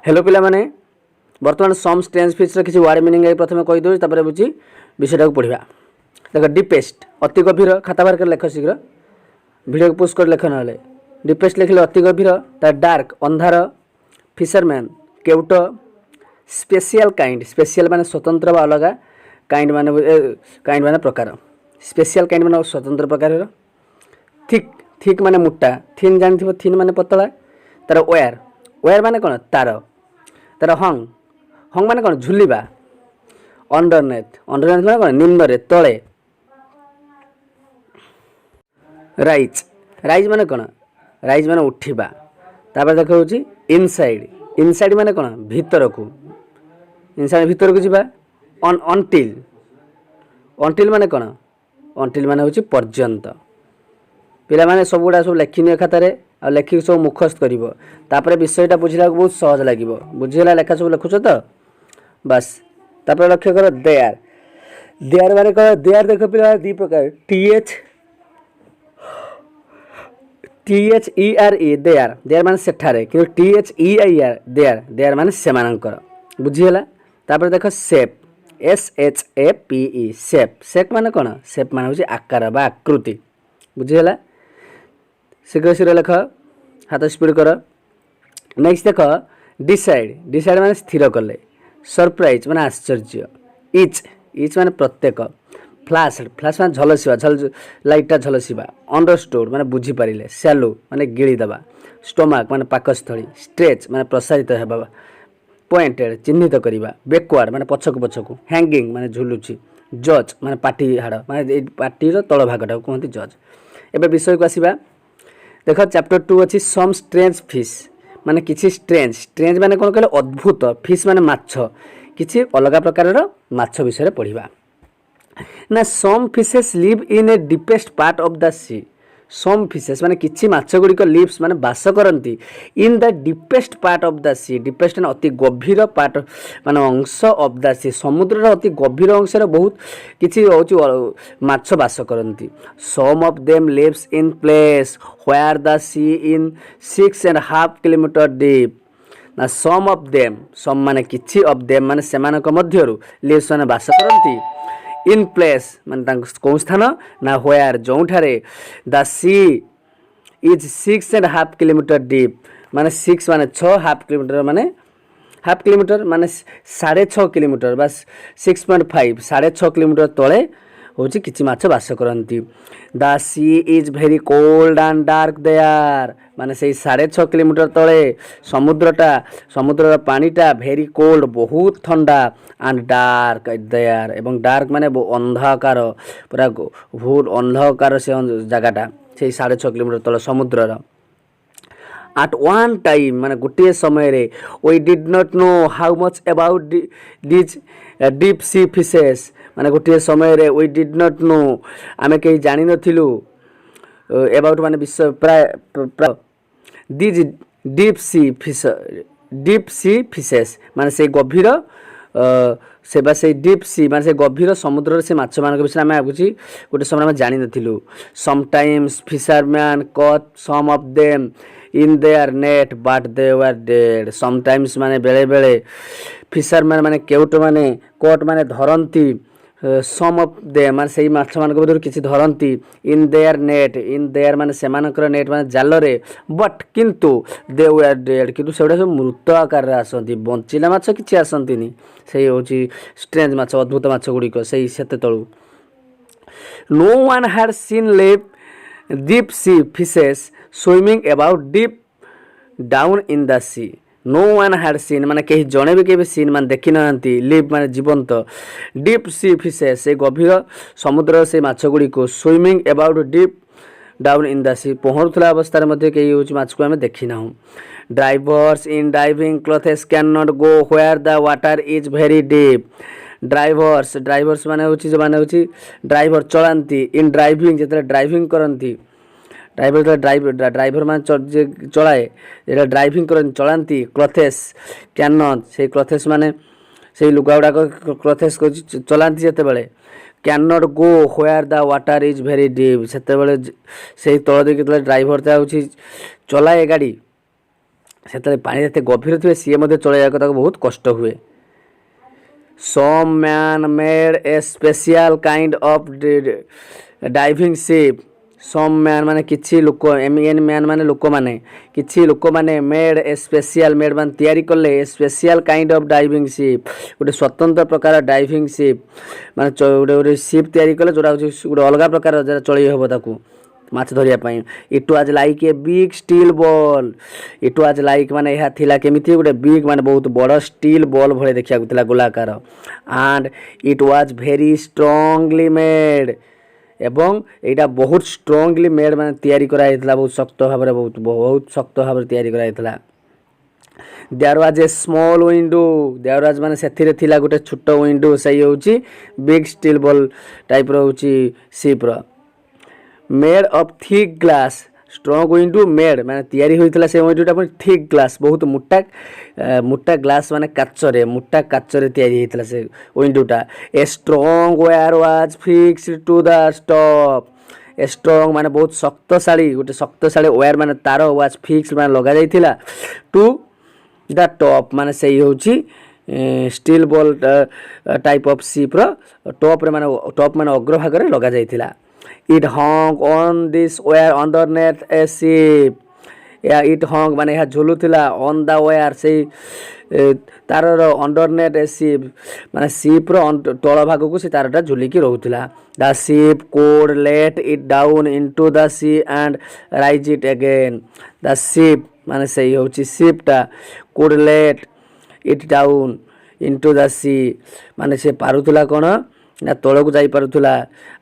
Hello पिला माने बर्तमान सम स्ट्रेंज फिश रो किछि वर्ड मीनिंग प्रथम कहि दउ तापर बुझी विषयटा को पढिबा। देखो डीपेस्ट अति गभीर खाता बार कर लेख शीघ्र वीडियो को पुश कर लेख नले डीपेस्ट लिखले अति गभीर ता डार्क अंधार फिशरमैन केउट स्पेशल काइंड स्पेशल माने स्वतंत्र बा अलगा काइंड माने प्रकार स्पेशल काइंड माने स्वतंत्र प्रकार थिक थिक माने मोटा थिन जानथिबो थिन माने पतला तार वायर वायर माने कोन तार तार हंग हंग माने कोन झुलिबा अंडरनेथ अंडरनेथ माने कोन निम्न रे तळे राइज राइज माने कोन राइज माने उठिबा तापर देखो होची इनसाइड इनसाइड माने कोन भीतर को इनसाइड भीतर को जिबा अनटिल अनटिल माने कोन अनटिल माने होची पर्यंत पिला माने सब गुडा सब लेखिनियो खातारे आ लेखिक सब मुखस्त करिवो तापर विषयटा बुझिला बहुत सहज लागिवो बुझिला लेखा सब लिखुछ तो बस तापर लक्ष्य कर देयर माने कर देयर देखो पिला दी प्रकार T H E R E there there माने सेठारे कि T H E I R their there माने सेमानकर बुझिला तापर देखो shape S H A P E shape shape माने कोन शेप माने होची आकार बा आकृति बुझिला शीघ्र शीघ्र लेख हाथ स्पीड कर नेक्स्ट देख डिसाइड डिसाइड माने स्थिर कले सरप्राइज माने आश्चर्य इच इच माने प्रत्येक फ्लैश फ्लैश माने झलसिबा झल लाइटटा झलसिबा अंडरस्टूड माने बुझी पारिले शैलो माने गिळी दबा स्टोमक माने पाकस्थली स्ट्रेच माने प्रसारित हेबा पॉइंटेड चिन्हित करिबा बैकवर्ड माने पछकु पछकु हैंगिंग माने झुलुची जज माने पाटी हाड़ माने पाटी रो तळ भागटा कहंती जज एबे विषय को आसीबा देखो चैप्टर 2 अच्छी सम स्ट्रेंज फिश माने किछि स्ट्रेंज स्ट्रेंज माने कोन कहले अद्भुत फिश माने माछ किछि अलगा प्रकार रो माछ विषय पढ़िबा ना some fishes live in a deepest part of the sea some fishes माने किछि माछ गुडी को लिव्स माने वास करंती in the deepest part of the sea deepest माने अति गभीर पार्ट माने अंश ऑफ द सी समुद्र रो अति गभीर अंश रे बहुत किछि होची माछ वास करंती some of them lives in place where the sea in 6.5 kilometer deep ना सम ऑफ देम सम माने किछि ऑफ देम माने सेमानक मध्यरु लिव्स माने वास करंती इन प्लेस माने कौन स्थान ना where जोठारे the sea is 6.5 kilometre deep माने 6 माने 6 हाफ किलोमीटर माने हाफ किलोमीटर माने 6.5 किलोमीटर बस 6.5 6.5 किलोमीटर तळे होची किछि माछ वास करंती the sea is very cold and dark there माने सेई 6.5 किलोमीटर तळे समुद्रर पानीटा वेरी कोल्ड बहुत ठंडा एंड डार्क देयर एवं डार्क माने अंधकार पूरा बहुत अंधकार से जगहटा सेई 6.5 किलोमीटर तळे समुद्रर at one time माने गोटे समय रे we did not know how much about these deep sea fishes माने गोटे समय रे we did not know आमे कहीं जानि नथिलु about माने विश्व प्राय these deep sea fishes माने से गभीर सेबा से डीप सी माने से गभीर समुद्र से माछ मान विषय आम आगुची गोटे समय जानि नथिलु sometimes fisherman caught some of them in their net but they were dead sometimes माने बेले बेले फिशरमैन माने केउट माने कॉट माने धरंती सम ऑफ देम माने सेही माछ मान भीतर किछि धरंती in their net in their माने सेमानकर नेट माने जाल रे बट किंतु दे वर डेड किंतु सेडा सब मृत आकार रे आसंती बंचिला माछ किछि आसंतीनी सेही होची स्ट्रेंज माछ अद्भुत माछ गुडी को सेही सेते तळु no one had seen live deep sea fishes swimming about deep down in the sea no one had seen माने कहीं जणे भी केबे सीन मान देखि नहंती लिव माने जीवंत deep sea fishes से गभीर समुद्र से माछ गुडी को swimming about deep down in the sea पहुंचला अवस्था रे मध्ये केही होच माछ को हमें देखि नाहु drivers in diving clothes cannot go where the water is very deep drivers माने होची जो माने होची ड्राइवर चलांती इन ड्राइविंग जेतले ड्राइविंग करंती ड्राइवर माने चलाए एटा ड्राइविंग करन चलांती क्लथेस कैन से क्लथेस माने से लुगाउडा को क्लथेस को चलांती जेते बेले can not go where the water is very deep सेते बेले से तळ देखि ड्राइवर ता होची चलाए गाड़ी से पानी एत गभीर थे सी चलैया बहुत कष्ट हुए। Some man made a special kind of diving ship. Some man माने किछि लोक एन मैन माने लोक माने किछि लोक माने मेड ए स्पेशल मेड मान तैयारी कले a special kind of diving ship गोटे स्वतंत्र प्रकार डाइविंग शिप माने गोटे शिप तैयारी कले जोड़ा गोटे अलग प्रकार जरा चलई हबो ताकू माछ धरिया पाई। It was like a big steel ball. It was like माने यह थिला केमिति गोटे बिग माने बहुत बड़ स्टील बॉल भले देखिया थिला गोलाकार and it was very strongly made एवं एटा बहुत स्ट्रांगली मेड माने तैयारी करा हितला बहुत शक्त भाबरे बहुत शक्त भाबरे तैयारी करा हितला। There was a small window. There was माने सेथिरे थिला गोटे छोट विंडो सही होची बिग स्टील बॉल टाइप रो होची शिप रो made of thick glass. Strong window made माने तैयारी होइतला से विंडोटा पण थिक ग्लास बहुत मोटा ग्लास माने काचरे मोटा काचरे तैयारी होइतला से विंडोटा। A strong wire was fixed to the top. A strong माने बहुत शक्तिशाली गोटे शक्तिशाली वायर माने तार वाज फिक्स्ड माने लगा जाइतिला टू द टॉप माने सही होची steel ball type of ship रो टॉप रे माने अग्रभाग रे लगा जाइतिला। It hung on this wire underneath a ship. या it hung माने यह झुलुथिला on the wire से तारर underneath a ship माने ship रो तळ भाग को से तारटा झुलिकी रहउथिला। The ship could let it down into the sea and rise it again. The ship माने सही होची ship टा could let it down into the sea माने से पारुथिला कोन ना तल को जाई पारुथिला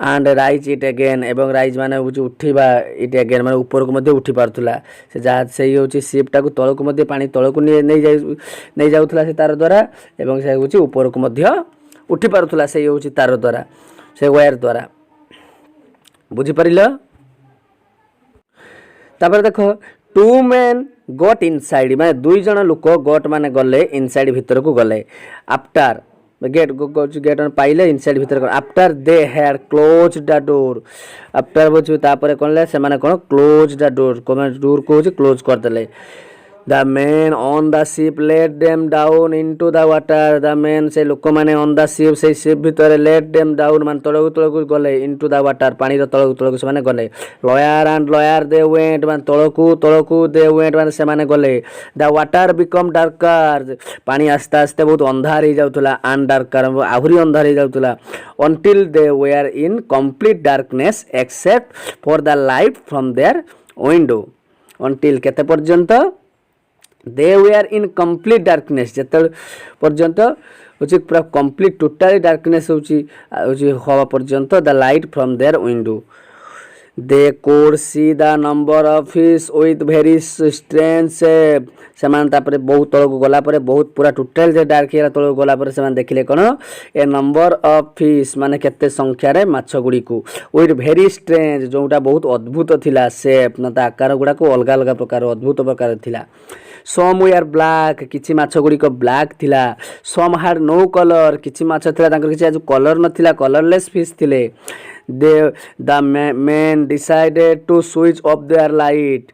एंड राइज इट अगेन एवं राइज माने उठिबा इट अगेन माने ऊपर को मध्ये उठी पारुथिला से जहाज सही होची शिपटा को तल को मध्ये पानी तल को नै जाउथिला से तार द्वारा एवं से होची ऊपर को मध्ये उठी पारुथिला सही होची तार द्वारा से वायर द्वारा बुझी परिलो। तापर देखो टू मैन गॉट इनसाइड माने दुई जण लोक गॉट माने गले इनसाइड भीतर को गले आफ्टर गेट गेट पाइले इनसाइड भीतर after they had close the door after बुझ तापर कोनले से माने कोन क्लोज द डोर डोर को क्लोज कर देले। The man on the ship let them down into the water. The man से लोक माने ऑन द शिप से शिप भीतर लेट देम डाउन मान तळकु गले इनटू द वाटर पानी रो तळकु से माने गले। Lawyer and lawyer they went मान तळकु दे वेंट मान से माने गले। द वाटर बिकम डार्कर पानी आस्ते आस्ते बहुत अंधार हो जाउतला एंड डार्कर आहुरी अंधार हो जाउतला until they were in complete darkness except for the light from their window। until केते पर्यंत they were in complete darkness जेते पर्यंत होची पूरा complete totally darkness होची हवा पर्यंत the light from their window। they could see the number of fish with very strange shape। सेमान तापरे बहुत तळको गला परे बहुत पूरा टोटल जे डार्क हेला तळको गला परे सेमान देखिले कोन ए नंबर ऑफ फिश माने केते संख्या रे माछ गुडी को with very strange जोटा बहुत अद्भुत थिला शेप न ता आकार गुडा को अलग अलग प्रकार अद्भुत प्रकार थिला। some were black किछि माछ गुडी को ब्लैक थिला। some had no color किछि माछ थिला तांकर किछि आज कलर न थिला कलरलेस फिश थिले। the men decided to switch off their light।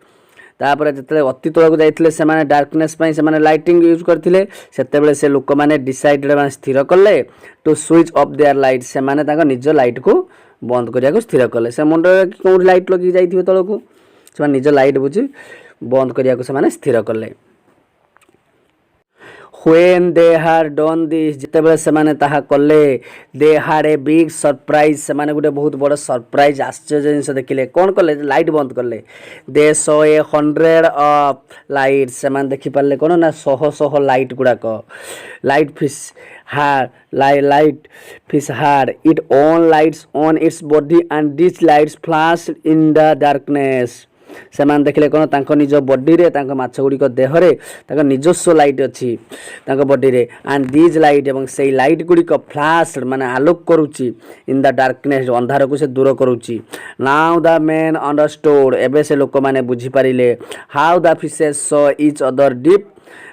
तापर जतले अति तळ को जाइथिले से माने डार्कनेस पई से माने लाइटिंग यूज करथिले सेते बेले से लोक माने डिसाइडेड माने स्थिर करले to switch off their light से माने ताका निज लाइट को बंद करिया को स्थिर करले से मुंड कोन लाइट लगी जाइथिबे तळ को से माने निज लाइट बुझी बंद करिया को से माने स्थिर करले। when they had done this जते बेले से माने ताहा करले they had a big surprise से माने गुटे बहुत बड़ सरप्राइज आश्चर्य जिनिस देखिले कोन करले लाइट बंद करले। they saw 100 of lights से माने देखि पारले कोन ना शह लाइट गुडा को light fish had light fish had it own lights on its body and these lights flashed in the darkness। सेमान देखिले कोन तांको निज बॉडी रे तांको माछ गुडी को देह रे तांको निजस्व लाइट अछि तांको बॉडी रे एंड दीज लाइट एवं सेई लाइट गुडी को फ्लैश माने आलोक करूची इन द डार्कनेस अंधार को से दूर करूची। नाउ द मैन अंडरस्टूड एबे से लोक माने बुझी पारिले how the fishes saw each other deep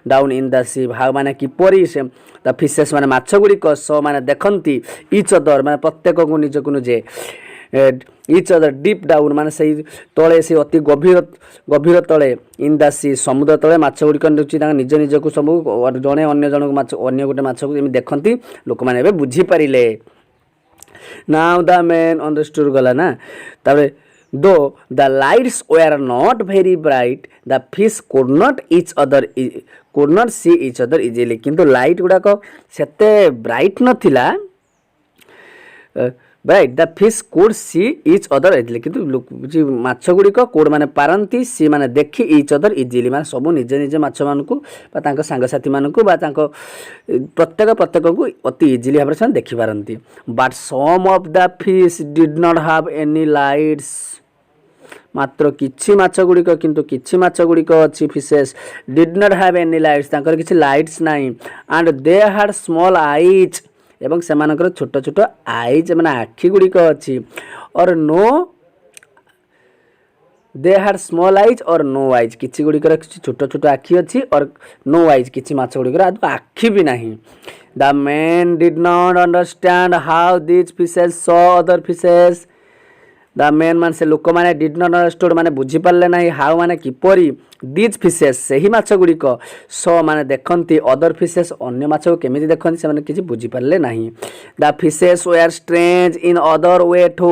down in the ship how माने किपरि से द फिशेस माने माछ गुडी को सॉ माने देखंती ईच अदर माने प्रत्येक को निज को जे इच अदर डीप डाउन माने से तले से अति गभीर गभीर तले इन द सी समुद्र तले माछ गुड़िक निज निजक सब जड़े अन्य जन माछ अन्य गोटे माछ को देखती लोक मैंने बुझी पारे नाउ द मैन अंडरस्टूड गला ना तारे though the lights were not very bright the fish could not see each other easily किंतु लाइट गुड़ाक सेते ब्राइट नथिला bright the fish could see each other easily किंतु माछ गुड़िक कुड माने पारंती सी माने देखी इच अदर इजिली माने सब निजे निजे माछ मानकु बा तांको सांगसाथी मानकु बा तांको प्रत्येक को अति इजिली भाबरे से देखि पारंती but some of the fish did not have any lights मात्र किछि माछ गुड़िक किंतु किछि माछ गुड़िक अच्छी fishes did not have any lights तांकर किछि लाइट्स नाही and they had small eyes एवं सेमानकर छोट छोट आईज माने आखि गुड़िक अच्छी और no they had small eyes और नो आईज किछि गुड़िकर किछि छोट छोट आखि अच्छी और नो आईज किछि माछ गुड़िकर आखि भी नाही the man did not understand how these fishes saw other fishes the main मान से लोक मैंने डिड नॉट अंडरस्टूड माने बुझी पारे ना हाउ माने किपरि दीज फिशेस सही माछ गुड़िक सो माने देखती अदर फिशेस अन्य माछ को केमिति देखती से माने किछि बुझी पारे ना the fishes were strange in other way too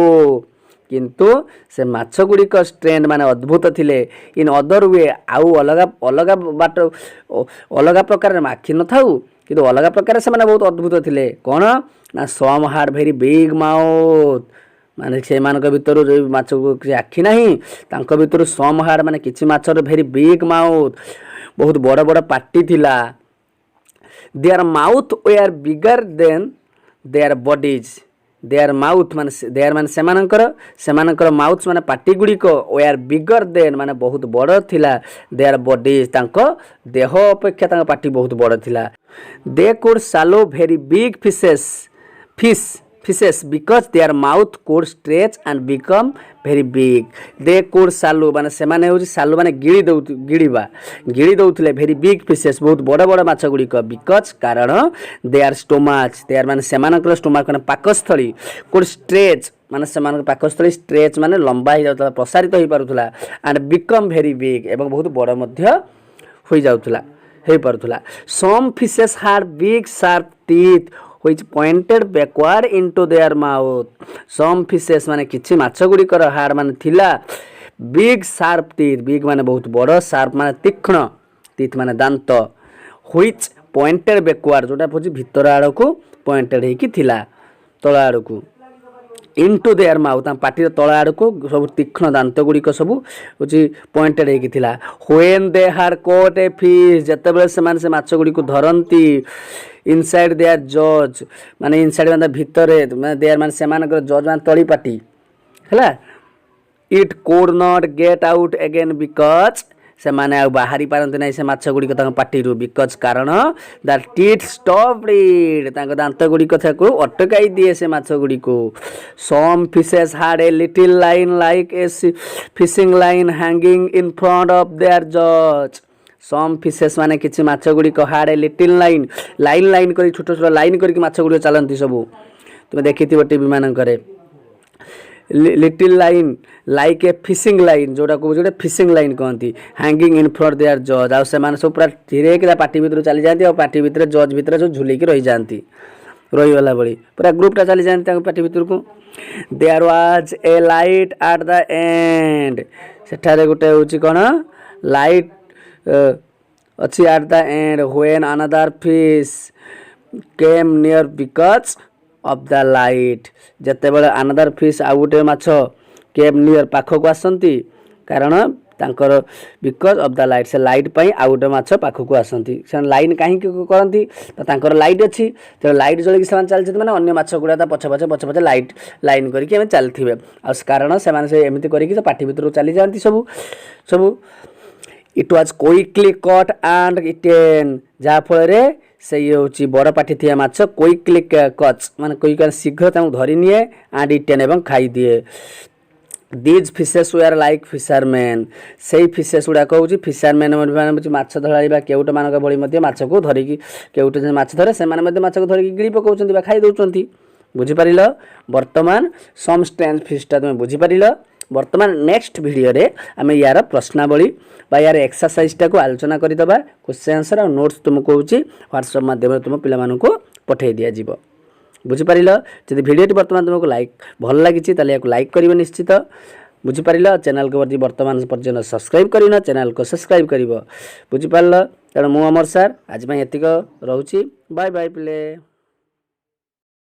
किंतु से माछ गुड़िक स्ट्रेंज माने अद्भुत थिले इन अदर वे आउ अलग अलग बाट अलग प्रकार आखि न थाउ किंतु अलग प्रकार से माने बहुत अद्भुत थिले कोन ना some had very big mouth माने से मानक भितर जो माछ को आखि नाही तांको भितर सम हार्ड माने किछि माछर वेरी बिग माउथ बहुत बड़ बड़ पार्टी थिला their mouth were bigger than their bodies their mouth माने देयर माने सेमानकर माउथ माने पार्टी गुड़िक वेयर बिगर देन माने बहुत बड़ थिला देयर बॉडीज तांको देह अपेक्षा तांको पार्टी बहुत बड़ थिला दे कुड सालो very big fishes because their mouth could stretch and become very big they could swallow माने सेमाने होची सालू माने गिड़ी दउथिले very big fishes बहुत बड़ बड़ माछ गुड़िक because कारण their stomachs their माने सेमानकर स्टोमाक माने पाकस्थली could stretch माने सेमानकर पाकस्थली stretch माने लंबा हो जाउतला प्रसारित होई पारुथला and become very big एवं बहुत बड़ मध्य होई जाउतला हे पारुथला some fishes had big sharp teeth which pointed backward into their mouth some fishes माने किछि माछ गुड़िकर हाड़ माने थिला big sharp teeth big माने बहुत बड़ sharp माने तीक्ष्ण teeth माने दांत which pointed backward जोटा होछि भितर आड़ को pointed हेकी थिला तळ आड़ को into their mouth पाटी तळ आड़ को सब तीक्ष्ण दांत गुड़िक सब होछि pointed हेकी थिला when they had caught a fish जतबेले से माछ गुड़िक धरंती इनसाइड देयर जज माने इनसाइड माने भितरे माने देयर माने सेमानकर जज माने तळी पाटी हला it could not get out again because से माने आ बाहरी पारंती नै से माछ गुडी को पाटी रु बिकॉज कारण द टीथ स्टॉप्ड इट तांको दांत गुडी कथा को अटकाई दिए से माछ गुडी को some fishes had a little line like a fishing line hanging in front of their jaws some fishes माने किछि माछ गुडी को had a little line line line करी छोट छोट लाइन करी माछ गुडी चलंती सब तुमे देखिथिबो टीवी मान करे little line like a fishing line जोटा को जोटे फिशिंग लाइन कहती हैंगिंग इन फ्रंट देयर जज आ से माने सब पूरा धीरे के पार्टी भीतर चली जाती और पार्टी भीतर जज भीतर जो झुली के रही जाती रही वाला बड़ी पूरा ग्रुपटा चली जाती पार्टी भीतर को there was a light at the end सेठारे गोटे होची कोन लाइट अच्छी at the end when another fish came near because of the light जते बेले अनदर फिश आ गोटे माछ केम नियर पाख को आसंती कारण तांकर बिकॉज ऑफ द लाइट से लाइट पई आ गोटे माछ पाख को आसंती से लाइन काहे करंती त तांकर लाइट अछि त लाइट जळी कि समान चलछि माने अन्य माछ गुडा त पछ पछ लाइट लाइन करी के हम चलथिबे आ कारण से माने से एमिति करी कि पाठी भीतर चली जांती सब it was quickly cut and eaten जा फल से ये हूँ बड़ पाठी थी माछ क्विकली कच माने क्विक शीघ्र धरी निए एंड इटेन एवं खाई दिए these fishes were like fisherman से फिशेस गुड़ाक हूँ फिशरमैन माने माछ धरा केउट मानक भली माछ को धरिकी केउट माछ धरे से माछ को धरिकी गिड़ी पकाउछन्ती बा खाई दउछन्ती बुझीपार बर्तमान सम स्ट्रेंथ फिशटा तुम बुझीपार बर्तमान नेक्स्ट वीडियो रे आम यार प्रश्नावली यार एक्सरसाइजटा को आलोचना करदे क्वेश्चन आंसर और नोट्स तुमको कहूँ व्हाट्सएप माध्यम तुम पिला पठे दि जाव बुझीपार जब भिडियोटी बर्तमान तुमको भल लगी लाइक कर निश्चित बुझीपार चैनल को बर्तमान पर्यटन सब्सक्राइब करना चैनल को सब्सक्राइब कर बुझीपार तेणु मु अमर सार आज एतिक रोचे बाय बाय पिले।